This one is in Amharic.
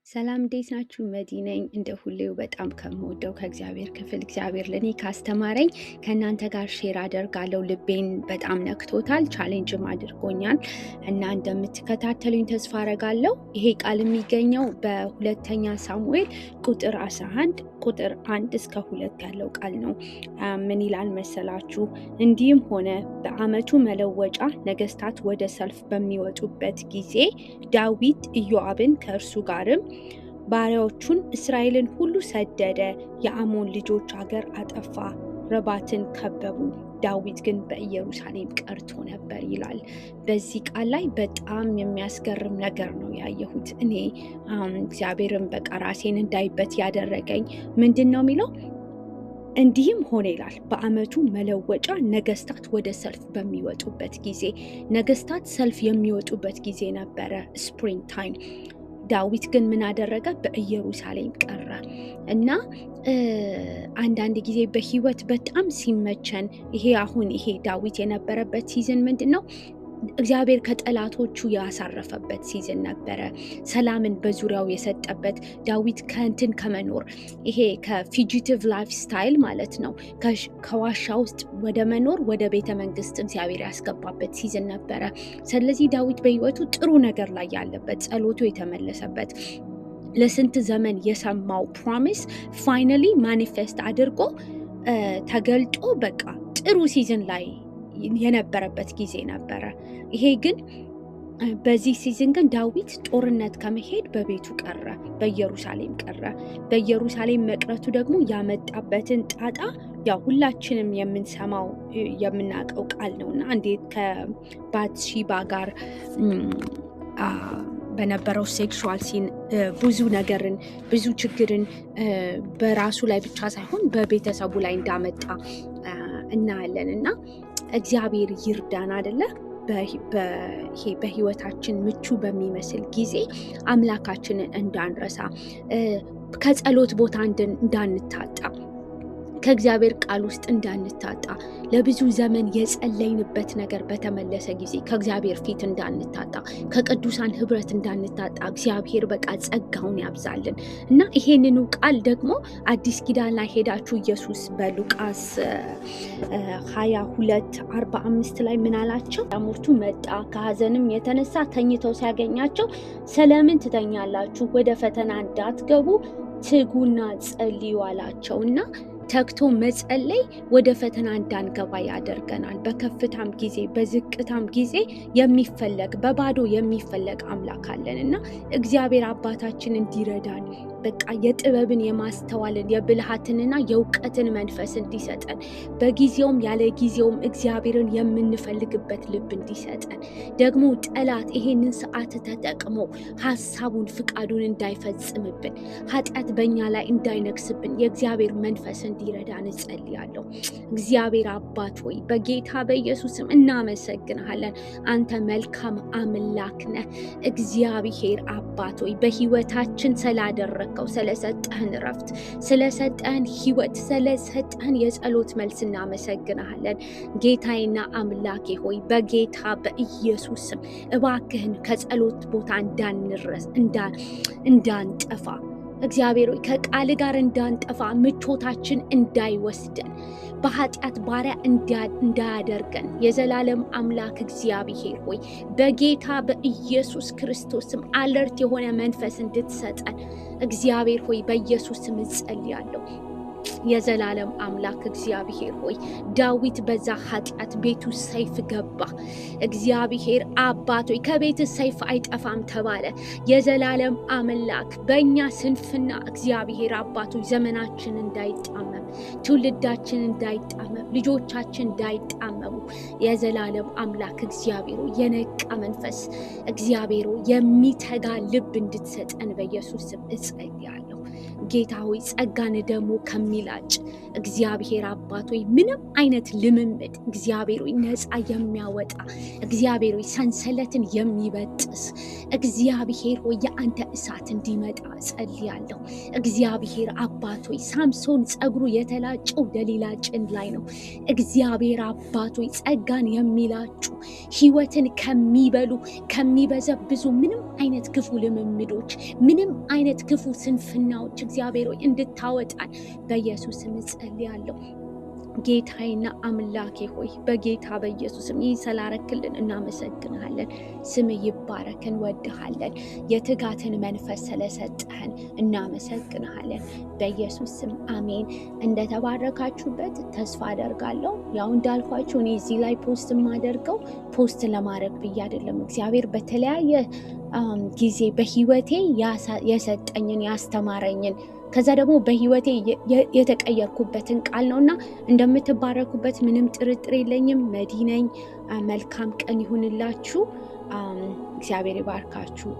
ሰላም እንዴት ናችሁ? መዲ ነኝ። እንደ ሁሌው በጣም ከምወደው ከእግዚአብሔር ክፍል እግዚአብሔር ለኔ ካስተማረኝ ከእናንተ ጋር ሼር አደርጋለሁ። ልቤን በጣም ነክቶታል፣ ቻሌንጅም አድርጎኛል እና እንደምትከታተሉኝ ተስፋ አረጋለሁ። ይሄ ቃል የሚገኘው በሁለተኛ ሳሙኤል ቁጥር 11 ቁጥር 1 እስከ 2 ያለው ቃል ነው። ምን ይላል መሰላችሁ? እንዲህም ሆነ በዓመቱ መለወጫ ነገስታት ወደ ሰልፍ በሚወጡበት ጊዜ ዳዊት ኢዮአብን ከእርሱ ጋርም ባሪያዎቹን እስራኤልን ሁሉ ሰደደ። የአሞን ልጆች አገር አጠፋ፣ ረባትን ከበቡ። ዳዊት ግን በኢየሩሳሌም ቀርቶ ነበር ይላል። በዚህ ቃል ላይ በጣም የሚያስገርም ነገር ነው ያየሁት። እኔ እግዚአብሔርን በቃ ራሴን እንዳይበት ያደረገኝ ምንድን ነው የሚለው? እንዲህም ሆነ ይላል በዓመቱ መለወጫ ነገስታት ወደ ሰልፍ በሚወጡበት ጊዜ። ነገስታት ሰልፍ የሚወጡበት ጊዜ ነበረ፣ ስፕሪንግ ታይም። ዳዊት ግን ምን አደረገ? በኢየሩሳሌም ቀረ እና አንዳንድ ጊዜ በህይወት በጣም ሲመቸን ይሄ ዳዊት የነበረበት ሲዝን ምንድን ነው? እግዚአብሔር ከጠላቶቹ ያሳረፈበት ሲዝን ነበረ። ሰላምን በዙሪያው የሰጠበት፣ ዳዊት ከእንትን ከመኖር ይሄ ከፊጂቲቭ ላይፍ ስታይል ማለት ነው፣ ከዋሻ ውስጥ ወደ መኖር ወደ ቤተ መንግስት እግዚአብሔር ያስገባበት ሲዝን ነበረ። ስለዚህ ዳዊት በህይወቱ ጥሩ ነገር ላይ ያለበት፣ ጸሎቱ የተመለሰበት፣ ለስንት ዘመን የሰማው ፕሮሚስ ፋይናሊ ማኒፌስት አድርጎ ተገልጦ በቃ ጥሩ ሲዝን ላይ የነበረበት ጊዜ ነበረ። ይሄ ግን በዚህ ሲዝን ግን ዳዊት ጦርነት ከመሄድ በቤቱ ቀረ፣ በኢየሩሳሌም ቀረ። በኢየሩሳሌም መቅረቱ ደግሞ ያመጣበትን ጣጣ ያው ሁላችንም የምንሰማው የምናውቀው ቃል ነውና እንዴት ከባትሺባ ጋር በነበረው ሴክሹዋል ሲን ብዙ ነገርን ብዙ ችግርን በራሱ ላይ ብቻ ሳይሆን በቤተሰቡ ላይ እንዳመጣ እናያለን። እና እግዚአብሔር ይርዳን አይደለ? በህይወታችን ምቹ በሚመስል ጊዜ አምላካችንን እንዳንረሳ፣ ከጸሎት ቦታ እንዳንታጣ፣ ከእግዚአብሔር ቃል ውስጥ እንዳንታጣ፣ ለብዙ ዘመን የጸለይንበት ነገር በተመለሰ ጊዜ ከእግዚአብሔር ፊት እንዳንታጣ፣ ከቅዱሳን ህብረት እንዳንታጣ እግዚአብሔር በቃ ጸጋውን ያብዛልን እና ይሄንኑ ቃል ደግሞ አዲስ ኪዳን ላይ ሄዳችሁ ኢየሱስ በሉቃስ 22:45 ላይ ምን አላቸው? ዳሞርቱ መጣ፣ ከሐዘንም የተነሳ ተኝተው ሲያገኛቸው ስለምን ትተኛላችሁ? ወደ ፈተና እንዳትገቡ ትጉና ጸልዩ አላቸው። እና ተግቶ መጸለይ ወደ ፈተና እንዳንገባ ያደርገናል። በከፍታም ጊዜ በዝቅታም ጊዜ የሚፈለግ በባዶ የሚፈለግ አምላክ አለን እና እግዚአብሔር አባታችን እንዲረዳን በቃ የጥበብን የማስተዋልን የብልሃትንና የእውቀትን መንፈስ እንዲሰጠን በጊዜውም ያለ ጊዜውም እግዚአብሔርን የምንፈልግበት ልብ እንዲሰጠን ደግሞ ጠላት ይሄንን ሰዓት ተጠቅሞ ሀሳቡን ፍቃዱን እንዳይፈጽምብን ኃጢአት በእኛ ላይ እንዳይነግስብን የእግዚአብሔር መንፈስ እንዲረዳን እጸልያለሁ። እግዚአብሔር አባት ሆይ በጌታ በኢየሱስም እናመሰግንሃለን። አንተ መልካም አምላክ ነህ። እግዚአብሔር አባት ሆይ በህይወታችን ስላደረግከው፣ ስለሰጠህን ረፍት፣ ስለሰጠህን ህይወት፣ ስለሰጠህን የጸሎት መልስ እናመሰግንሃለን። ጌታዬና አምላኬ ሆይ በጌታ በኢየሱስም እባክህን ከጸሎት ቦታ እንዳንጠፋ እግዚአብሔር ሆይ ከቃል ጋር እንዳንጠፋ ምቾታችን እንዳይወስደን በኃጢአት ባሪያ እንዳያደርገን የዘላለም አምላክ እግዚአብሔር ሆይ በጌታ በኢየሱስ ክርስቶስም አለርት የሆነ መንፈስ እንድትሰጠን እግዚአብሔር ሆይ በኢየሱስ ስም እጸልያለሁ። የዘላለም አምላክ እግዚአብሔር ሆይ ዳዊት በዛ ኃጢአት ቤቱ ሰይፍ ገባ። እግዚአብሔር አባት ሆይ ከቤት ሰይፍ አይጠፋም ተባለ። የዘላለም አምላክ በእኛ ስንፍና እግዚአብሔር አባት ሆይ ዘመናችን እንዳይጣመም፣ ትውልዳችን እንዳይጣመም፣ ልጆቻችን እንዳይጣመሙ የዘላለም አምላክ እግዚአብሔር ሆይ የነቃ መንፈስ እግዚአብሔር ሆይ የሚተጋ ልብ እንድትሰጠን በኢየሱስ ስም እጸልያለሁ። ጌታ ሆይ ጸጋን ደግሞ ከሚላጭ እግዚአብሔር አባት ሆይ ምንም አይነት ልምምድ እግዚአብሔር ሆይ ነፃ የሚያወጣ እግዚአብሔር ሆይ ሰንሰለትን የሚበጥስ እግዚአብሔር ሆይ የአንተ እሳት እንዲመጣ ጸልያለሁ። እግዚአብሔር አባት ሆይ ሳምሶን ጸጉሩ የተላጨው ደሊላ ጭን ላይ ነው። እግዚአብሔር አባት ሆይ ጸጋን የሚላጩ ህይወትን ከሚበሉ ከሚበዘብዙ ምንም አይነት ክፉ ልምምዶች፣ ምንም አይነት ክፉ ስንፍናዎች እግዚአብሔር ሆይ እንድታወጣን በኢየሱስ ስም ጸልያለሁ። ጌታዬና አምላኬ ሆይ በጌታ በኢየሱስም ይህ ስላረክልን እናመሰግናለን። ስም ይባረክ፣ እንወድሃለን። የትጋትን መንፈስ ስለሰጠህን እናመሰግናለን። በኢየሱስ ስም አሜን። እንደተባረካችሁበት ተስፋ አደርጋለሁ። ያው እንዳልኳችሁ እኔ እዚህ ላይ ፖስት የማደርገው ፖስት ለማድረግ ብዬ አይደለም። እግዚአብሔር በተለያየ ጊዜ በህይወቴ የሰጠኝን ያስተማረኝን ከዛ ደግሞ በህይወቴ የተቀየርኩበትን ቃል ነውና እንደምትባረኩበት ምንም ጥርጥር የለኝም። መዲ ነኝ። መልካም ቀን ይሁንላችሁ። እግዚአብሔር ይባርካችሁ።